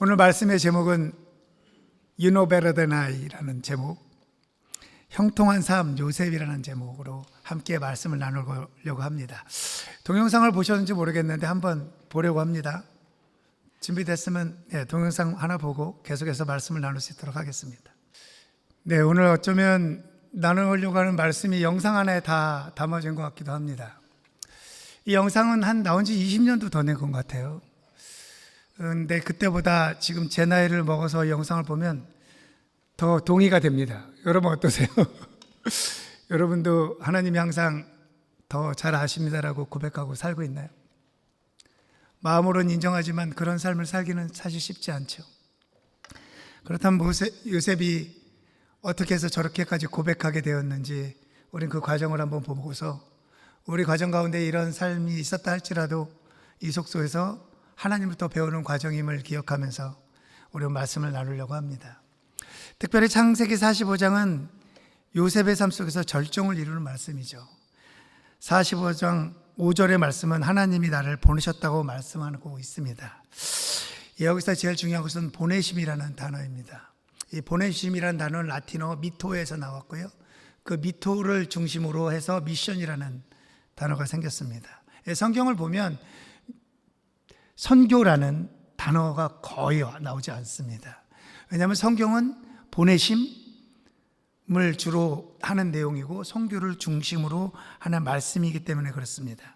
오늘 말씀의 제목은 You know better than I라는 제목, 형통한 삶 요셉이라는 제목으로 함께 말씀을 나누려고 합니다. 동영상을 보셨는지 모르겠는데 한번 보려고 합니다. 준비됐으면 동영상 하나 보고 계속해서 말씀을 나눌 수 있도록 하겠습니다. 오늘 어쩌면 나누려고 하는 말씀이 영상 하나에 다 담아진 것 같기도 합니다. 이 영상은 나온 지 20년도 더 된 것 같아요. 근데 그때보다 지금 제 나이를 먹어서 영상을 보면 더 동의가 됩니다. 여러분 어떠세요? 여러분도 하나님이 항상 더 잘 아십니다라고 고백하고 살고 있나요? 마음으로는 인정하지만 그런 삶을 살기는 사실 쉽지 않죠. 그렇다면 요셉이 어떻게 해서 저렇게까지 고백하게 되었는지 우린 그 과정을 한번 보고서 우리 과정 가운데 이런 삶이 있었다 할지라도 이 속소에서 하나님부터 배우는 과정임을 기억하면서 우리 말씀을 나누려고 합니다. 특별히 창세기 45장은 요셉의 삶 속에서 절정을 이루는 말씀이죠. 45장 5절의 말씀은 하나님이 나를 보내셨다고 말씀하고 있습니다. 여기서 제일 중요한 것은 보내심이라는 단어입니다. 이 보내심이라는 단어는 라틴어 미토에서 나왔고요. 그 미토를 중심으로 해서 미션이라는 단어가 생겼습니다. 성경을 보면 선교라는 단어가 거의 나오지 않습니다. 왜냐하면 성경은 보내심을 주로 하는 내용이고 선교를 중심으로 하는 말씀이기 때문에 그렇습니다.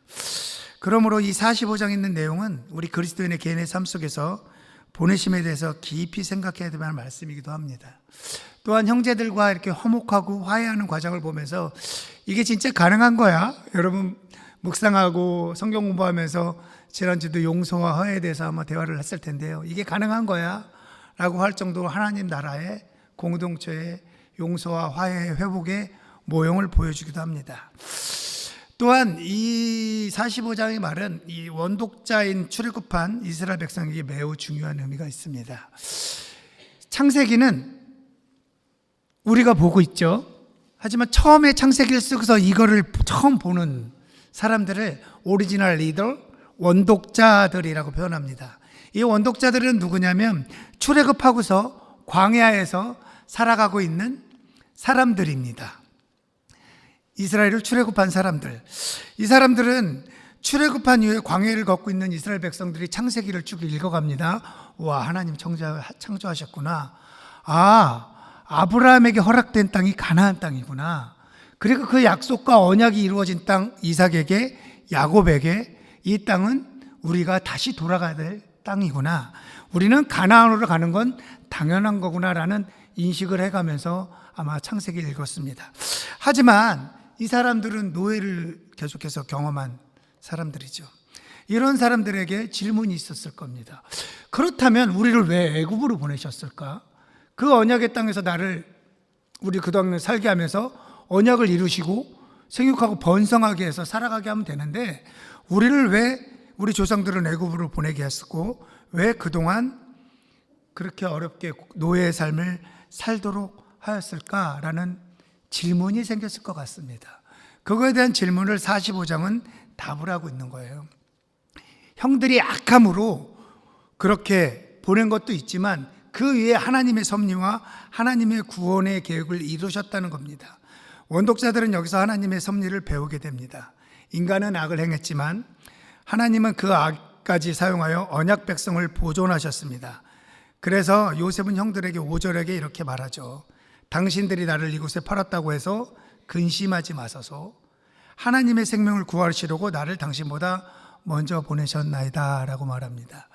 그러므로 이 45장에 있는 내용은 우리 그리스도인의 개인의 삶 속에서 보내심에 대해서 깊이 생각해야 될 말씀이기도 합니다. 또한 형제들과 이렇게 화목하고 화해하는 과정을 보면서 이게 진짜 가능한 거야? 여러분 묵상하고 성경 공부하면서 지난주도 용서와 화해에 대해서 한번 대화를 했을 텐데요. 이게 가능한 거야? 라고 할 정도로 하나님 나라의 공동체의 용서와 화해 회복의 모형을 보여주기도 합니다. 또한 이 45장의 말은 이 원독자인 출애굽한 이스라엘 백성에게 매우 중요한 의미가 있습니다. 창세기는 우리가 보고 있죠. 하지만 처음에 창세기를 쓰고서 이거를 처음 보는 사람들을 오리지널 리더, 원독자들이라고 표현합니다. 이 원독자들은 누구냐면 출애굽하고서 광야에서 살아가고 있는 사람들입니다. 이스라엘을 출애굽한 사람들. 이 사람들은 출애굽한 이후에 광야를 걷고 있는 이스라엘 백성들이 창세기를 쭉 읽어갑니다. 와, 하나님 창조하셨구나. 아브라함에게 허락된 땅이 가나안 땅이구나. 그리고 그 약속과 언약이 이루어진 땅 이삭에게, 야곱에게 이 땅은 우리가 다시 돌아가야 될 땅이구나. 우리는 가나안으로 가는 건 당연한 거구나라는 인식을 해가면서 아마 창세기를 읽었습니다. 하지만 이 사람들은 노예를 계속해서 경험한 사람들이죠. 이런 사람들에게 질문이 있었을 겁니다. 그렇다면 우리를 왜 애굽으로 보내셨을까? 그 언약의 땅에서 우리 그 땅을 살게 하면서 언약을 이루시고 생육하고 번성하게 해서 살아가게 하면 되는데 우리를 왜 우리 조상들은 애굽으로 보내게 했었고 왜 그동안 그렇게 어렵게 노예의 삶을 살도록 하였을까라는 질문이 생겼을 것 같습니다. 그거에 대한 질문을 45장은 답을 하고 있는 거예요. 형들이 악함으로 그렇게 보낸 것도 있지만 그 위에 하나님의 섭리와 하나님의 구원의 계획을 이루셨다는 겁니다. 원독자들은 여기서 하나님의 섭리를 배우게 됩니다. 인간은 악을 행했지만 하나님은 그 악까지 사용하여 언약 백성을 보존하셨습니다. 그래서 요셉은 형들에게 5절에게 이렇게 말하죠. 당신들이 나를 이곳에 팔았다고 해서 근심하지 마소서. 하나님의 생명을 구하시려고 나를 당신보다 먼저 보내셨나이다 라고 말합니다.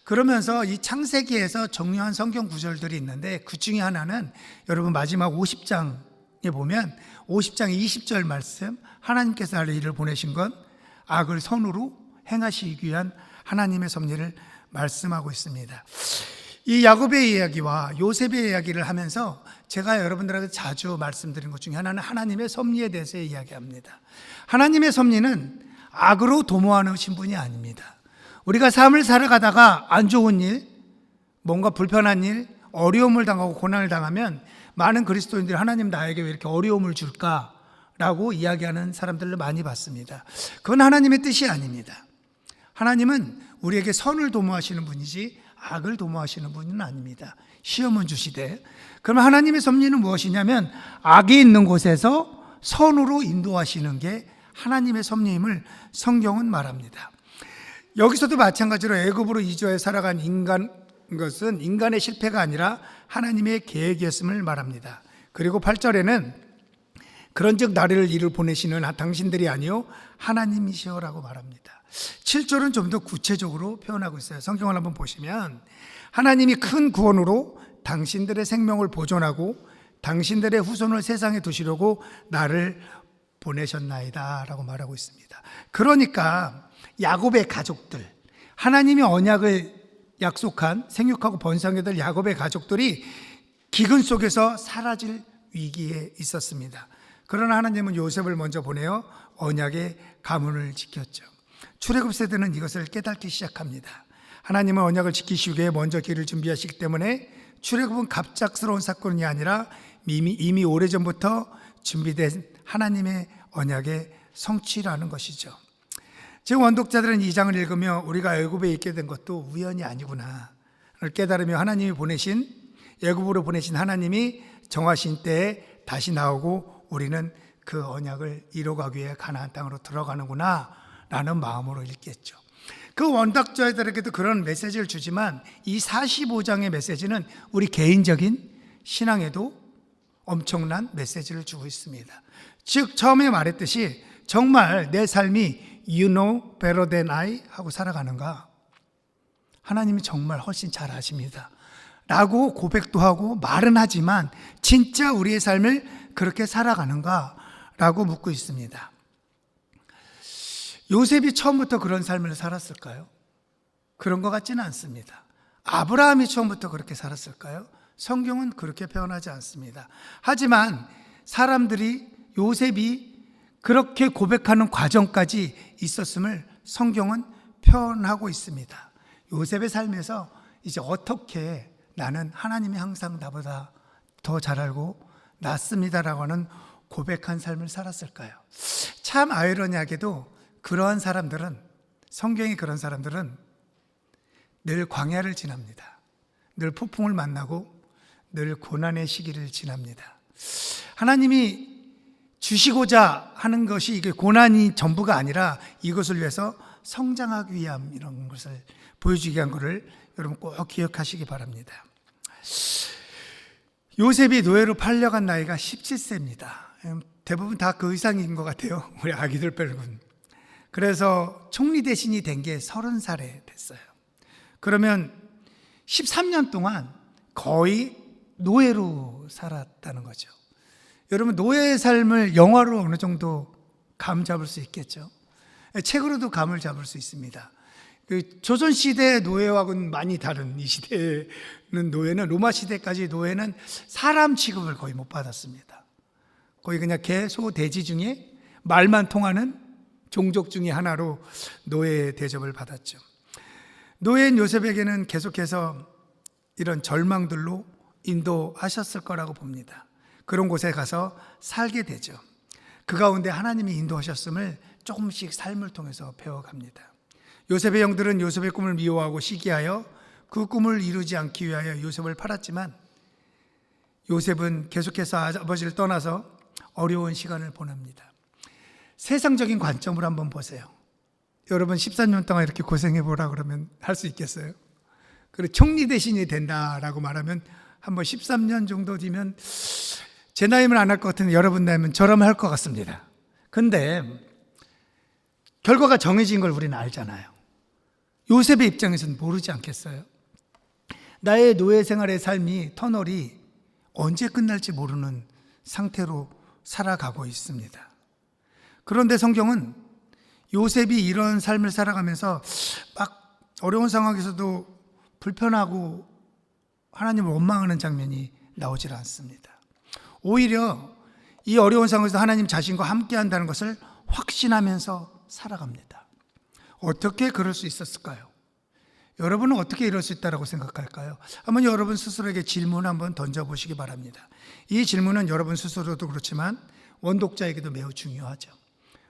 그러면서 이 창세기에서 정리한 성경 구절들이 있는데 그 중에 하나는 여러분 마지막 50장에 보면 50장 20절 말씀, 하나님께서 나를 이를 보내신 건 악을 선으로 행하시기 위한 하나님의 섭리를 말씀하고 있습니다. 이 야곱의 이야기와 요셉의 이야기를 하면서 제가 여러분들에게 자주 말씀드린 것 중에 하나는 하나님의 섭리에 대해서 이야기합니다. 하나님의 섭리는 악으로 도모하신 분이 아닙니다. 우리가 삶을 살아가다가 안 좋은 일, 뭔가 불편한 일, 어려움을 당하고 고난을 당하면 많은 그리스도인들이 하나님 나에게 왜 이렇게 어려움을 줄까라고 이야기하는 사람들을 많이 봤습니다. 그건 하나님의 뜻이 아닙니다. 하나님은 우리에게 선을 도모하시는 분이지 악을 도모하시는 분은 아닙니다. 시험은 주시되. 그러면 하나님의 섭리는 무엇이냐면 악이 있는 곳에서 선으로 인도하시는 게 하나님의 섭리임을 성경은 말합니다. 여기서도 마찬가지로 애굽으로 이주해 살아간 것은 인간의 실패가 아니라 하나님의 계획이었음을 말합니다. 그리고 8절에는 그런즉 나를 이를 보내시는 당신들이 아니요 하나님이시여라고 말합니다. 7절은 좀 더 구체적으로 표현하고 있어요. 성경을 한번 보시면 하나님이 큰 구원으로 당신들의 생명을 보존하고 당신들의 후손을 세상에 두시려고 나를 보내셨나이다 라고 말하고 있습니다. 그러니까 야곱의 가족들, 하나님이 언약을 약속한 생육하고 번성해야 될 야곱의 가족들이 기근 속에서 사라질 위기에 있었습니다. 그러나 하나님은 요셉을 먼저 보내어 언약의 가문을 지켰죠. 출애굽 세대는 이것을 깨닫기 시작합니다. 하나님은 언약을 지키시기 위해 먼저 길을 준비하시기 때문에 출애굽은 갑작스러운 사건이 아니라 이미 오래전부터 준비된 하나님의 언약의 성취라는 것이죠. 지금 원독자들은 이 장을 읽으며 우리가 애굽에 있게 된 것도 우연이 아니구나 깨달으며 하나님이 보내신, 애굽으로 보내신 하나님이 정하신 때에 다시 나오고 우리는 그 언약을 이뤄가기 위해 가나안 땅으로 들어가는구나 라는 마음으로 읽겠죠. 그 원독자들에게도 그런 메시지를 주지만 이 45장의 메시지는 우리 개인적인 신앙에도 엄청난 메시지를 주고 있습니다. 즉 처음에 말했듯이 정말 내 삶이 You know better than I 하고 살아가는가? 하나님이 정말 훨씬 잘 아십니다 라고 고백도 하고 말은 하지만 진짜 우리의 삶을 그렇게 살아가는가? 라고 묻고 있습니다. 요셉이 처음부터 그런 삶을 살았을까요? 그런 것 같지는 않습니다. 아브라함이 처음부터 그렇게 살았을까요? 성경은 그렇게 표현하지 않습니다. 하지만 사람들이 요셉이 그렇게 고백하는 과정까지 있었음을 성경은 표현하고 있습니다. 요셉의 삶에서 이제 어떻게 나는 하나님이 항상 나보다 더 잘 알고 낫습니다라고 하는 고백한 삶을 살았을까요? 참 아이러니하게도 그러한 사람들은, 성경이 그런 사람들은 늘 광야를 지납니다. 늘 폭풍을 만나고 늘 고난의 시기를 지납니다. 하나님이 주시고자 하는 것이 이게 고난이 전부가 아니라 이것을 위해서 성장하기 위함, 이런 것을 보여주기 위한 것을 여러분 꼭 기억하시기 바랍니다. 요셉이 노예로 팔려간 나이가 17세입니다. 대부분 다 그 이상인 것 같아요. 우리 아기들 빼고는. 그래서 총리 대신이 된 게 30살에 됐어요. 그러면 13년 동안 거의 노예로 살았다는 거죠. 여러분 노예의 삶을 영화로 어느 정도 감 잡을 수 있겠죠. 책으로도 감을 잡을 수 있습니다. 조선시대 노예와는 많이 다른 이 시대는 노예는, 로마 시대까지 노예는 사람 취급을 거의 못 받았습니다. 거의 그냥 개, 소, 돼지 중에 말만 통하는 종족 중에 하나로 노예 대접을 받았죠. 노예인 요셉에게는 계속해서 이런 절망들로 인도하셨을 거라고 봅니다. 그런 곳에 가서 살게 되죠. 그 가운데 하나님이 인도하셨음을 조금씩 삶을 통해서 배워갑니다. 요셉의 형들은 요셉의 꿈을 미워하고 시기하여 그 꿈을 이루지 않기 위하여 요셉을 팔았지만 요셉은 계속해서 아버지를 떠나서 어려운 시간을 보냅니다. 세상적인 관점으로 한번 보세요. 여러분 14년 동안 이렇게 고생해보라 그러면 할 수 있겠어요? 그리고 총리 대신이 된다라고 말하면 한번 13년 정도 뒤면 제 나이면 안 할 것 같은데 여러분 나이면 저라면 할 것 같습니다. 근데 결과가 정해진 걸 우리는 알잖아요. 요셉의 입장에서는 모르지 않겠어요? 나의 노예 생활의 삶이, 터널이 언제 끝날지 모르는 상태로 살아가고 있습니다. 그런데 성경은 요셉이 이런 삶을 살아가면서 막 어려운 상황에서도 불편하고 하나님을 원망하는 장면이 나오질 않습니다. 오히려 이 어려운 상황에서 하나님 자신과 함께 한다는 것을 확신하면서 살아갑니다. 어떻게 그럴 수 있었을까요? 여러분은 어떻게 이럴 수 있다고 생각할까요? 한번 여러분 스스로에게 질문 한번 던져보시기 바랍니다. 이 질문은 여러분 스스로도 그렇지만 원독자에게도 매우 중요하죠.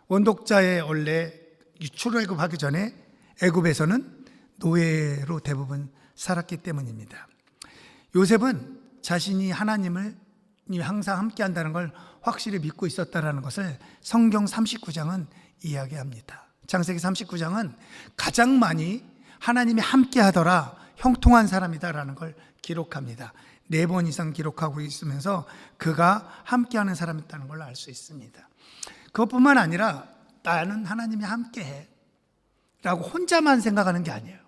원독자의 원래 출애굽하기 전에 애굽에서는 노예로 대부분 살았기 때문입니다. 요셉은 자신이 하나님을 항상 함께 한다는 걸 확실히 믿고 있었다는 것을 성경 39장은 이야기합니다. 창세기 39장은 가장 많이 하나님이 함께 하더라, 형통한 사람이다라는 걸 기록합니다. 4번 이상 기록하고 있으면서 그가 함께하는 사람이었다는 걸 알 수 있습니다. 그것뿐만 아니라 나는 하나님이 함께해 라고 혼자만 생각하는 게 아니에요.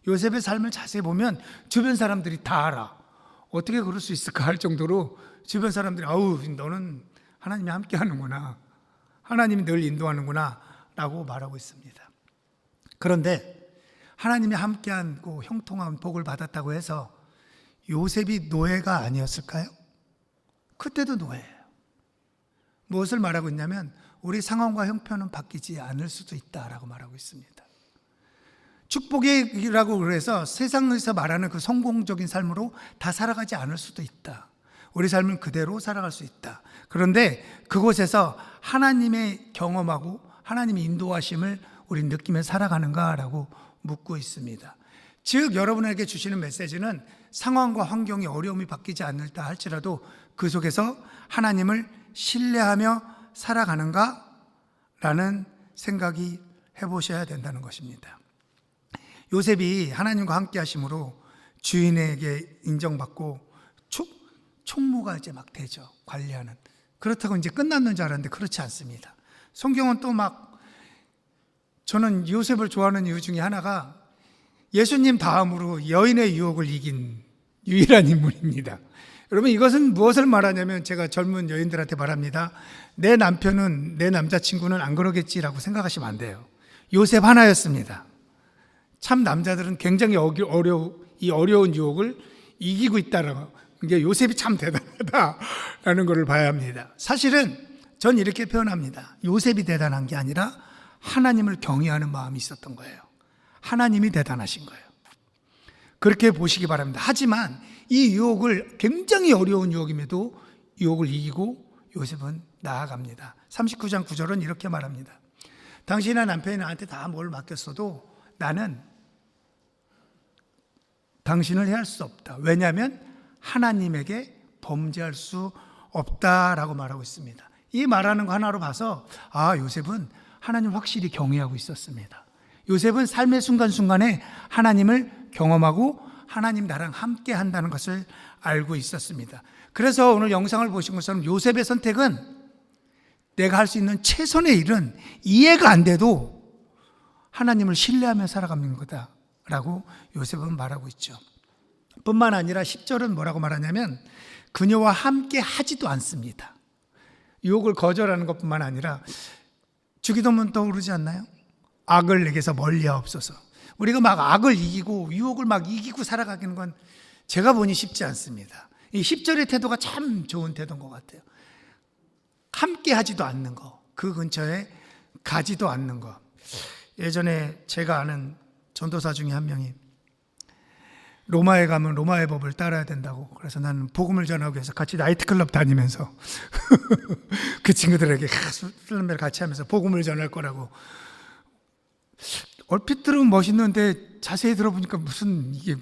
요셉의 삶을 자세히 보면 주변 사람들이 다 알아. 어떻게 그럴 수 있을까 할 정도로 주변 사람들이 아우 너는 하나님이 함께 하는구나, 하나님이 늘 인도하는구나 라고 말하고 있습니다. 그런데 하나님이 함께하고 형통한 복을 받았다고 해서 요셉이 노예가 아니었을까요? 그때도 노예예요. 무엇을 말하고 있냐면 우리 상황과 형편은 바뀌지 않을 수도 있다라고 말하고 있습니다. 축복이라고 그래서 세상에서 말하는 그 성공적인 삶으로 다 살아가지 않을 수도 있다. 우리 삶은 그대로 살아갈 수 있다. 그런데 그곳에서 하나님의 경험하고 하나님의 인도하심을 우리 느끼며 살아가는가라고 묻고 있습니다. 즉 여러분에게 주시는 메시지는 상황과 환경이 어려움이 바뀌지 않는다 할지라도 그 속에서 하나님을 신뢰하며 살아가는가? 라는 생각이 해보셔야 된다는 것입니다. 요셉이 하나님과 함께 하심으로 주인에게 인정받고 총무가 이제 막 되죠. 관리하는. 그렇다고 이제 끝났는 줄 알았는데 그렇지 않습니다. 성경은 또 막, 저는 요셉을 좋아하는 이유 중에 하나가 예수님 다음으로 여인의 유혹을 이긴 유일한 인물입니다. 여러분 이것은 무엇을 말하냐면 제가 젊은 여인들한테 말합니다. 내 남편은, 내 남자친구는 안 그러겠지라고 생각하시면 안 돼요. 요셉 하나였습니다. 참 남자들은 굉장히 이 어려운 유혹을 이기고 있다라고. 이게 요셉이 참 대단하다라는 것을 봐야 합니다. 사실은 전 이렇게 표현합니다. 요셉이 대단한 게 아니라 하나님을 경외하는 마음이 있었던 거예요. 하나님이 대단하신 거예요. 그렇게 보시기 바랍니다. 하지만 이 유혹을, 굉장히 어려운 유혹임에도 유혹을 이기고 요셉은 나아갑니다. 39장 9절은 이렇게 말합니다. 당신의 남편이 나한테 다 뭘 맡겼어도 나는 당신을 해할 수 없다. 왜냐하면 하나님에게 범죄할 수 없다라고 말하고 있습니다. 이 말하는 거 하나로 봐서 요셉은 하나님 확실히 경외하고 있었습니다. 요셉은 삶의 순간순간에 하나님을 경험하고 하나님 나랑 함께 한다는 것을 알고 있었습니다. 그래서 오늘 영상을 보신 것처럼 요셉의 선택은 내가 할 수 있는 최선의 일은 이해가 안 돼도 하나님을 신뢰하며 살아가는 거다라고 요셉은 말하고 있죠. 뿐만 아니라 10절은 뭐라고 말하냐면 그녀와 함께 하지도 않습니다. 유혹을 거절하는 것뿐만 아니라 주기도문 떠오르지 않나요? 악을 내게서 멀리하옵소서. 우리가 막 악을 이기고 유혹을 막 이기고 살아가는 건 제가 보니 쉽지 않습니다. 이 10절의 태도가 참 좋은 태도인 것 같아요. 함께 하지도 않는 거, 그 근처에 가지도 않는 거. 예전에 제가 아는 전도사 중에 한 명이 로마에 가면 로마의 법을 따라야 된다고, 그래서 나는 복음을 전하기 위해서 같이 나이트클럽 다니면서 그 친구들에게 술 담배를 같이 하면서 복음을 전할 거라고. 얼핏 들으면 멋있는데 자세히 들어보니까 이게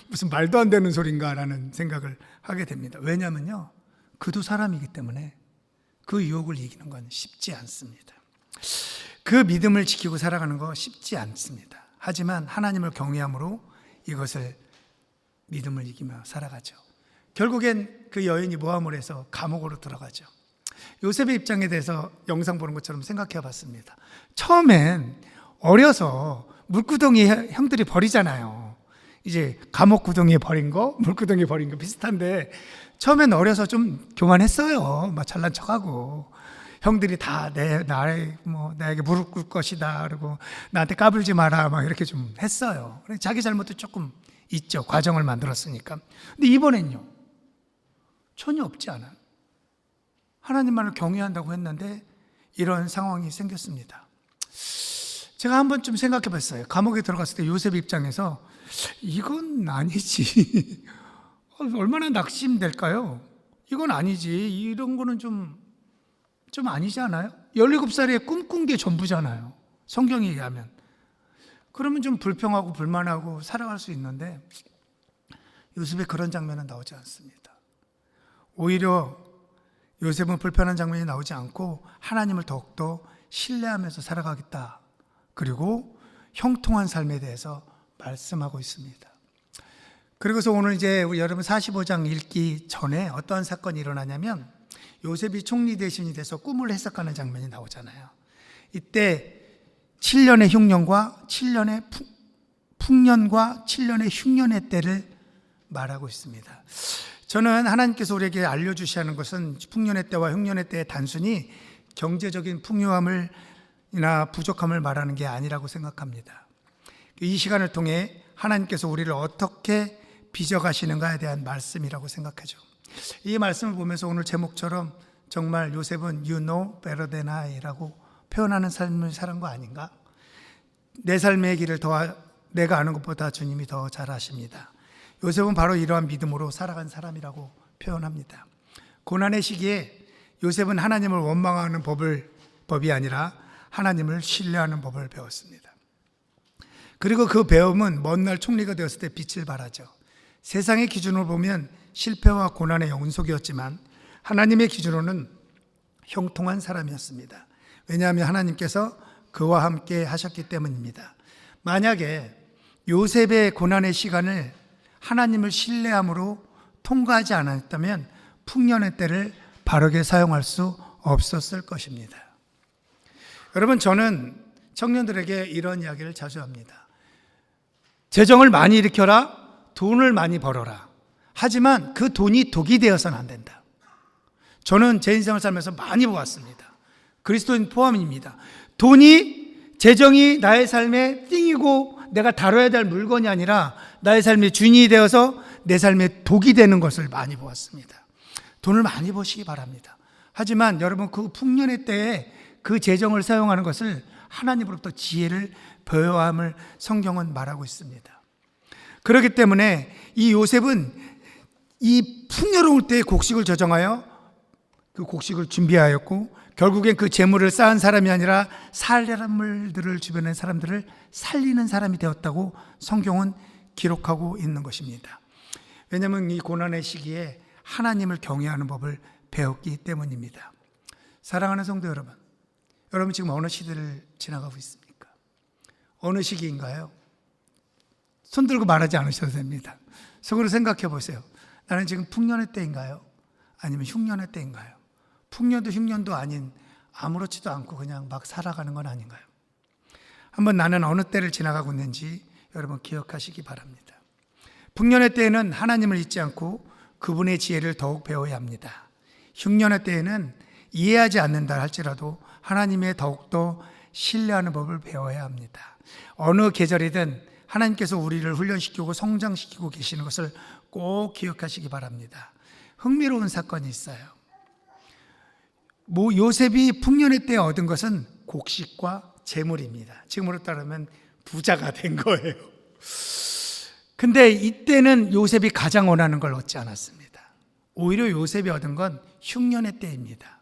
무슨 말도 안 되는 소린가라는 생각을 하게 됩니다. 왜냐면요, 그도 사람이기 때문에 그 유혹을 이기는 건 쉽지 않습니다. 그 믿음을 지키고 살아가는 거 쉽지 않습니다. 하지만 하나님을 경외함으로 이것을 믿음을 이기며 살아가죠. 결국엔 그 여인이 모함을 해서 감옥으로 들어가죠. 요셉의 입장에 대해서 영상 보는 것처럼 생각해 봤습니다. 처음엔 어려서 물구덩이에 형들이 버리잖아요. 이제 감옥 구덩이에 버린 거, 물구덩이에 버린 거 비슷한데 처음엔 어려서 좀 교만했어요. 막 잘난 척하고. 형들이 다 나에게 무릎 꿇을 것이다. 그리고 나한테 까불지 마라. 막 이렇게 좀 했어요. 자기 잘못도 조금 있죠. 과정을 만들었으니까. 근데 이번엔요, 전혀 없지 않아요. 하나님만을 경외한다고 했는데 이런 상황이 생겼습니다. 제가 한번 좀 생각해 봤어요. 감옥에 들어갔을 때 요셉 입장에서 이건 아니지. 얼마나 낙심될까요? 이건 아니지. 이런 거는 좀 아니지 않아요? 17살에 꿈꾼 게 전부잖아요. 성경에 의하면. 그러면 좀 불평하고 불만하고 살아갈 수 있는데 요셉의 그런 장면은 나오지 않습니다. 오히려 요셉은 불편한 장면이 나오지 않고 하나님을 더욱더 신뢰하면서 살아가겠다. 그리고 형통한 삶에 대해서 말씀하고 있습니다. 그리고서 오늘 이제 우리 여러분 45장 읽기 전에 어떤 사건이 일어나냐면 요셉이 총리 대신이 돼서 꿈을 해석하는 장면이 나오잖아요. 이때 7년의 흉년과 7년의 풍년과 7년의 흉년의 때를 말하고 있습니다. 저는 하나님께서 우리에게 알려주시는 것은 풍년의 때와 흉년의 때에 단순히 경제적인 풍요함이나 부족함을 말하는 게 아니라고 생각합니다. 이 시간을 통해 하나님께서 우리를 어떻게 빚어가시는가에 대한 말씀이라고 생각하죠. 이 말씀을 보면서 오늘 제목처럼 정말 요셉은 You know better than I라고 표현하는 삶을 사는 거 아닌가? 내 삶의 길을 더 내가 아는 것보다 주님이 더 잘 아십니다. 요셉은 바로 이러한 믿음으로 살아간 사람이라고 표현합니다. 고난의 시기에 요셉은 하나님을 원망하는 법이 아니라 하나님을 신뢰하는 법을 배웠습니다. 그리고 그 배움은 먼 날 총리가 되었을 때 빛을 발하죠. 세상의 기준으로 보면 실패와 고난의 연속이었지만 하나님의 기준으로는 형통한 사람이었습니다. 왜냐하면 하나님께서 그와 함께 하셨기 때문입니다. 만약에 요셉의 고난의 시간을 하나님을 신뢰함으로 통과하지 않았다면 풍년의 때를 바르게 사용할 수 없었을 것입니다. 여러분, 저는 청년들에게 이런 이야기를 자주 합니다. 재정을 많이 일으켜라, 돈을 많이 벌어라. 하지만 그 돈이 독이 되어서는 안 된다. 저는 제 인생을 살면서 많이 보았습니다. 그리스도인 포함입니다. 재정이 나의 삶의 띵이고 내가 다뤄야 될 물건이 아니라 나의 삶의 주인이 되어서 내 삶의 독이 되는 것을 많이 보았습니다. 돈을 많이 버시기 바랍니다. 하지만 여러분, 그 풍년의 때에 그 재정을 사용하는 것을 하나님으로부터 지혜를 배워야 함을 성경은 말하고 있습니다. 그렇기 때문에 이 요셉은 이 풍요로울 때의 곡식을 조정하여 그 곡식을 준비하였고, 결국엔 그 재물을 쌓은 사람이 아니라 사람들을 주변의 사람들을 살리는 사람이 되었다고 성경은 기록하고 있는 것입니다. 왜냐하면 이 고난의 시기에 하나님을 경외하는 법을 배웠기 때문입니다. 사랑하는 성도 여러분, 여러분 지금 어느 시대를 지나가고 있습니까? 어느 시기인가요? 손 들고 말하지 않으셔도 됩니다. 속으로 생각해 보세요. 나는 지금 풍년의 때인가요? 아니면 흉년의 때인가요? 풍년도 흉년도 아닌 아무렇지도 않고 그냥 막 살아가는 건 아닌가요? 한번 나는 어느 때를 지나가고 있는지 여러분 기억하시기 바랍니다. 풍년의 때에는 하나님을 잊지 않고 그분의 지혜를 더욱 배워야 합니다. 흉년의 때에는 이해하지 않는다 할지라도 하나님의 더욱더 신뢰하는 법을 배워야 합니다. 어느 계절이든 하나님께서 우리를 훈련시키고 성장시키고 계시는 것을 꼭 기억하시기 바랍니다. 흥미로운 사건이 있어요. 요셉이 풍년의 때에 얻은 것은 곡식과 재물입니다. 지금으로 따르면 부자가 된 거예요. 근데 이때는 요셉이 가장 원하는 걸 얻지 않았습니다. 오히려 요셉이 얻은 건 흉년의 때입니다.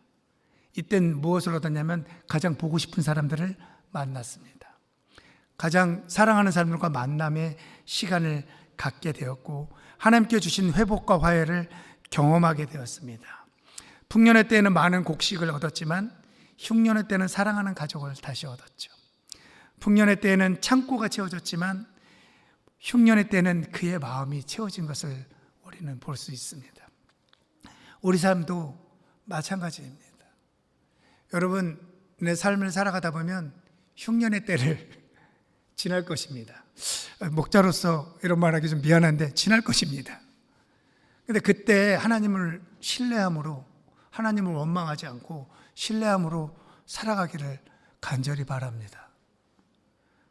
이땐 무엇을 얻었냐면 가장 보고 싶은 사람들을 만났습니다. 가장 사랑하는 사람들과 만남의 시간을 갖게 되었고 하나님께 주신 회복과 화해를 경험하게 되었습니다. 풍년의 때에는 많은 곡식을 얻었지만 흉년의 때는 사랑하는 가족을 다시 얻었죠. 풍년의 때에는 창고가 채워졌지만 흉년의 때는 그의 마음이 채워진 것을 우리는 볼 수 있습니다. 우리 삶도 마찬가지입니다. 여러분, 내 삶을 살아가다 보면 흉년의 때를 지날 것입니다. 목자로서 이런 말하기 좀 미안한데 지날 것입니다. 근데 그때 하나님을 신뢰함으로, 하나님을 원망하지 않고 신뢰함으로 살아가기를 간절히 바랍니다.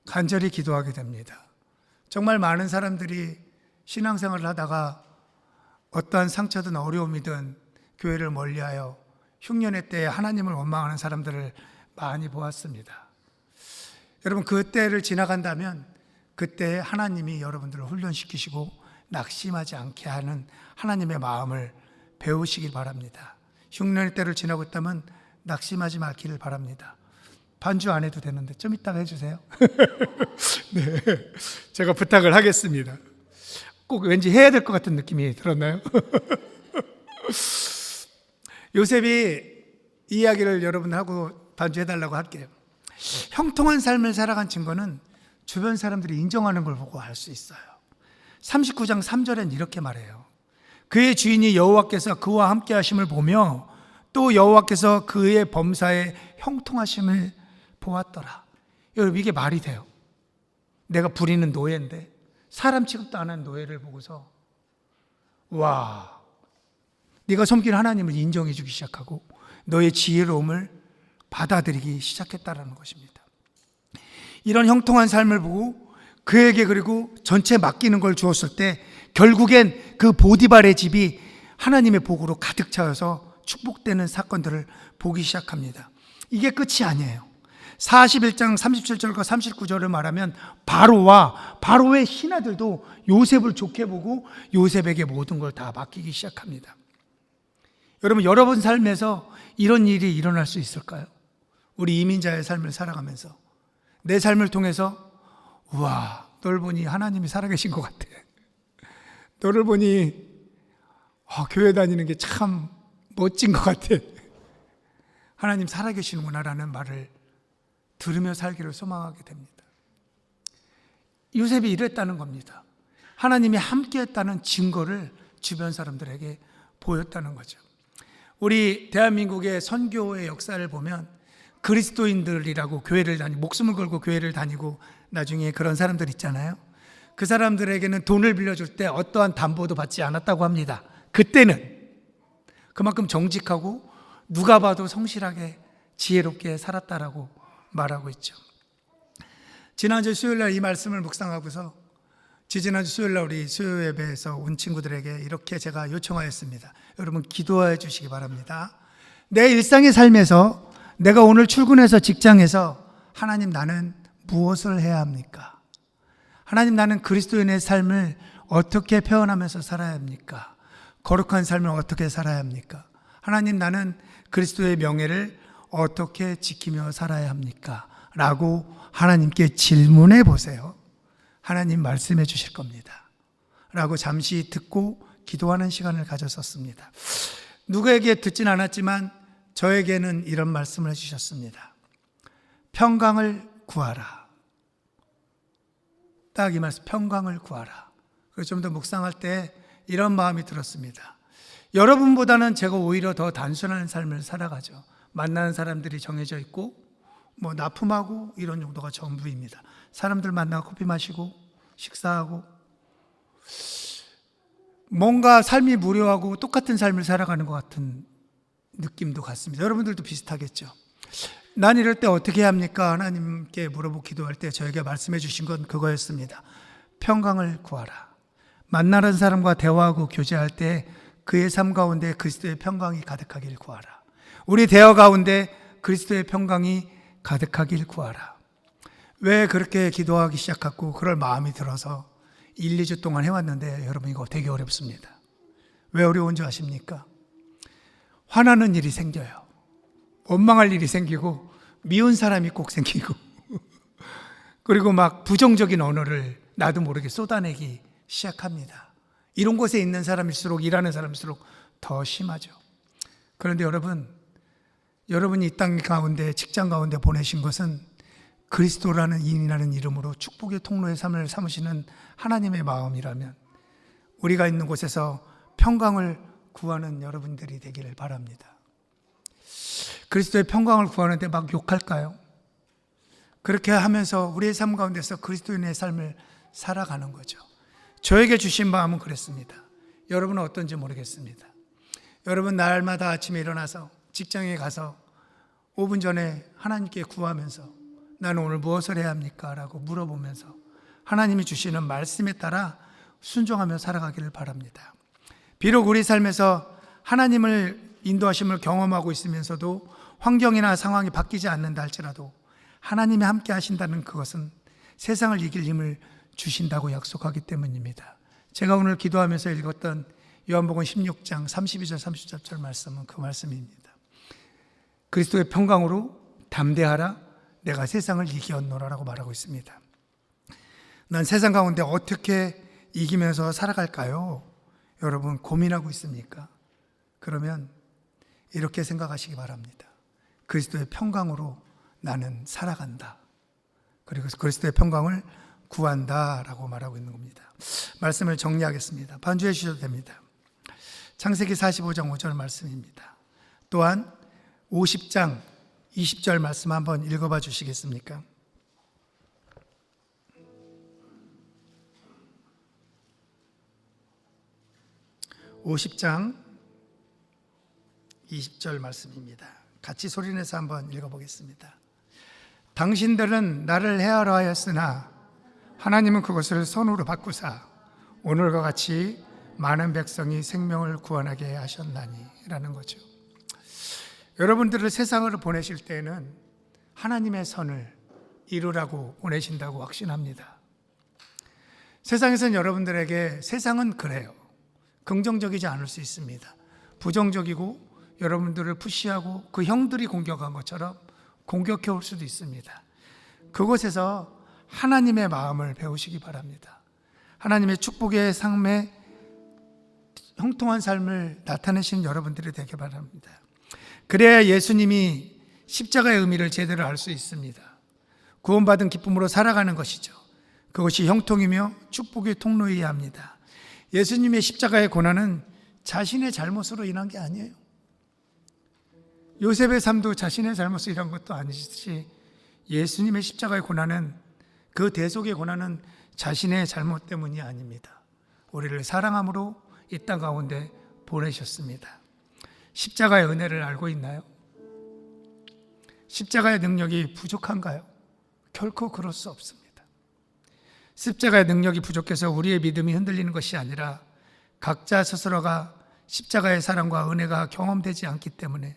간절히 기도하게 됩니다. 정말 많은 사람들이 신앙생활을 하다가 어떠한 상처든 어려움이든 교회를 멀리하여 흉년의 때에 하나님을 원망하는 사람들을 많이 보았습니다. 여러분, 그 때를 지나간다면 그때 하나님이 여러분들을 훈련시키시고 낙심하지 않게 하는 하나님의 마음을 배우시길 바랍니다. 흉년의 때를 지나고 있다면 낙심하지 말기를 바랍니다. 반주 안 해도 되는데 좀 이따가 해주세요. 네, 제가 부탁을 하겠습니다. 꼭 왠지 해야 될 것 같은 느낌이 들었나요? 요셉이 이 이야기를 여러분하고 반주해달라고 할게요. 형통한 삶을 살아간 증거는 주변 사람들이 인정하는 걸 보고 알 수 있어요. 39장 3절엔 이렇게 말해요. 그의 주인이 여호와께서 그와 함께 하심을 보며 또 여호와께서 그의 범사에 형통하심을 보았더라. 여러분, 이게 말이 돼요? 내가 부리는 노예인데 사람 취급도 안 한 노예를 보고서 와, 네가 섬기는 하나님을 인정해 주기 시작하고 너의 지혜로움을 받아들이기 시작했다라는 것입니다. 이런 형통한 삶을 보고 그에게 그리고 전체 맡기는 걸 주었을 때 결국엔 그 보디발의 집이 하나님의 복으로 가득 차여서 축복되는 사건들을 보기 시작합니다. 이게 끝이 아니에요. 41장 37절과 39절을 말하면 바로와 바로의 신하들도 요셉을 좋게 보고 요셉에게 모든 걸 다 맡기기 시작합니다. 여러분 삶에서 이런 일이 일어날 수 있을까요? 우리 이민자의 삶을 살아가면서 내 삶을 통해서 우와, 널 보니 하나님이 살아계신 것 같아. 너를 보니 교회 다니는 게 참 멋진 것 같아. 하나님 살아계시는구나라는 말을 들으며 살기를 소망하게 됩니다. 요셉이 이랬다는 겁니다. 하나님이 함께했다는 증거를 주변 사람들에게 보였다는 거죠. 우리 대한민국의 선교의 역사를 보면 그리스도인들이라고 교회를 다니고 목숨을 걸고 교회를 다니고 나중에 그런 사람들 있잖아요. 그 사람들에게는 돈을 빌려줄 때 어떠한 담보도 받지 않았다고 합니다. 그때는 그만큼 정직하고 누가 봐도 성실하게 지혜롭게 살았다라고 말하고 있죠. 지난주 수요일날 이 말씀을 묵상하고서 지지난주 수요일날 우리 수요 예배에서 온 친구들에게 이렇게 제가 요청하였습니다. 여러분 기도해 주시기 바랍니다. 내 일상의 삶에서 내가 오늘 출근해서 직장에서 하나님 나는 무엇을 해야 합니까? 하나님 나는 그리스도인의 삶을 어떻게 표현하면서 살아야 합니까? 거룩한 삶을 어떻게 살아야 합니까? 하나님 나는 그리스도의 명예를 어떻게 지키며 살아야 합니까? 라고 하나님께 질문해 보세요. 하나님 말씀해 주실 겁니다. 라고 잠시 듣고 기도하는 시간을 가졌었습니다. 누구에게 듣진 않았지만 저에게는 이런 말씀을 해주셨습니다. 평강을 구하라. 딱 이 말씀, 평강을 구하라. 그래서 좀 더 묵상할 때 이런 마음이 들었습니다. 여러분보다는 제가 오히려 더 단순한 삶을 살아가죠. 만나는 사람들이 정해져 있고 뭐 납품하고 이런 정도가 전부입니다. 사람들 만나고 커피 마시고 식사하고 뭔가 삶이 무료하고 똑같은 삶을 살아가는 것 같은 느낌도 같습니다. 여러분들도 비슷하겠죠. 난 이럴 때 어떻게 해야 합니까? 하나님께 물어보고 기도할 때 저에게 말씀해 주신 건 그거였습니다. 평강을 구하라. 만나는 사람과 대화하고 교제할 때 그의 삶 가운데 그리스도의 평강이 가득하길 구하라. 우리 대화 가운데 그리스도의 평강이 가득하길 구하라. 왜 그렇게 기도하기 시작하고 그럴 마음이 들어서 1, 2주 동안 해왔는데 여러분 이거 되게 어렵습니다. 왜 어려운 줄 아십니까? 화나는 일이 생겨요. 원망할 일이 생기고 미운 사람이 꼭 생기고 그리고 막 부정적인 언어를 나도 모르게 쏟아내기 시작합니다. 이런 곳에 있는 사람일수록 일하는 사람일수록 더 심하죠. 그런데 여러분이 이 땅 가운데 직장 가운데 보내신 것은 그리스도라는 인이라는 이름으로 축복의 통로의 삶을 삼으시는 하나님의 마음이라면 우리가 있는 곳에서 평강을 구하는 여러분들이 되기를 바랍니다. 그리스도의 평강을 구하는데 막 욕할까요? 그렇게 하면서 우리의 삶 가운데서 그리스도인의 삶을 살아가는 거죠. 저에게 주신 마음은 그랬습니다. 여러분은 어떤지 모르겠습니다. 여러분 날마다 아침에 일어나서 직장에 가서 5분 전에 하나님께 구하면서 나는 오늘 무엇을 해야 합니까? 라고 물어보면서 하나님이 주시는 말씀에 따라 순종하며 살아가기를 바랍니다. 비록 우리 삶에서 하나님을 인도하심을 경험하고 있으면서도 환경이나 상황이 바뀌지 않는다 할지라도 하나님이 함께 하신다는 그것은 세상을 이길 힘을 주신다고 약속하기 때문입니다. 제가 오늘 기도하면서 읽었던 요한복음 16장 32절 33절 말씀은 그 말씀입니다. 그리스도의 평강으로 담대하라, 내가 세상을 이기었노라라고 말하고 있습니다. 난 세상 가운데 어떻게 이기면서 살아갈까요? 여러분 고민하고 있습니까? 그러면 이렇게 생각하시기 바랍니다. 그리스도의 평강으로 나는 살아간다. 그리고 그리스도의 평강을 구한다라고 말하고 있는 겁니다. 말씀을 정리하겠습니다. 반주해 주셔도 됩니다. 창세기 45장 5절 말씀입니다. 또한 50장 20절 말씀 한번 읽어봐 주시겠습니까? (50장) 20절 말씀입니다. 같이 소리내서 한번 읽어보겠습니다. 당신들은 나를 해하려 하였으나 하나님은 그것을 선으로 바꾸사 오늘과 같이 많은 백성이 생명을 구원하게 하셨나니 라는 거죠. 여러분들을 세상으로 보내실 때에는 하나님의 선을 이루라고 보내신다고 확신합니다. 세상에서는 여러분들에게 세상은 그래요. 긍정적이지 않을 수 있습니다. 부정적이고 여러분들을 푸시하고 그 형들이 공격한 것처럼 공격해 올 수도 있습니다. 그곳에서 하나님의 마음을 배우시기 바랍니다. 하나님의 축복의 삶에 형통한 삶을 나타내신 여러분들이 되기 바랍니다. 그래야 예수님이 십자가의 의미를 제대로 알 수 있습니다. 구원받은 기쁨으로 살아가는 것이죠. 그것이 형통이며 축복의 통로여야 합니다. 예수님의 십자가의 고난은 자신의 잘못으로 인한 게 아니에요. 요셉의 삶도 자신의 잘못으로 인한 것도 아니듯이 예수님의 십자가의 고난은, 그 대속의 고난은 자신의 잘못 때문이 아닙니다. 우리를 사랑함으로 이 땅 가운데 보내셨습니다. 십자가의 은혜를 알고 있나요? 십자가의 능력이 부족한가요? 결코 그럴 수 없습니다. 십자가의 능력이 부족해서 우리의 믿음이 흔들리는 것이 아니라 각자 스스로가 십자가의 사랑과 은혜가 경험되지 않기 때문에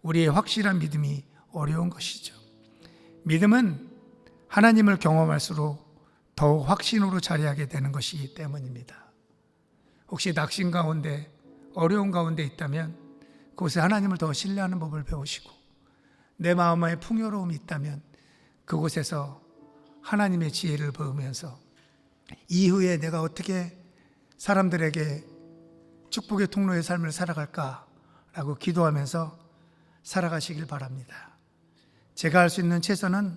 우리의 확실한 믿음이 어려운 것이죠. 믿음은 하나님을 경험할수록 더욱 확신으로 자리하게 되는 것이기 때문입니다. 혹시 낙심 가운데, 어려운 가운데 있다면 그곳에 하나님을 더 신뢰하는 법을 배우시고, 내 마음에 풍요로움이 있다면 그곳에서 하나님의 지혜를 배우면서 이후에 내가 어떻게 사람들에게 축복의 통로의 삶을 살아갈까라고 기도하면서 살아가시길 바랍니다. 제가 할 수 있는 최선은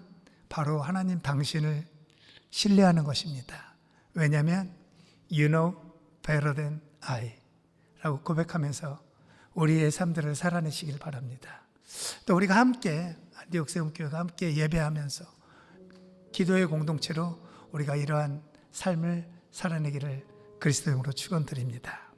바로 하나님 당신을 신뢰하는 것입니다. 왜냐하면 You know better than I 라고 고백하면서 우리의 삶들을 살아내시길 바랍니다. 또 우리가 함께 안디옥 세움교회가 함께 예배하면서 기도의 공동체로 우리가 이러한 삶을 살아내기를 그리스도 이름으로 축원드립니다.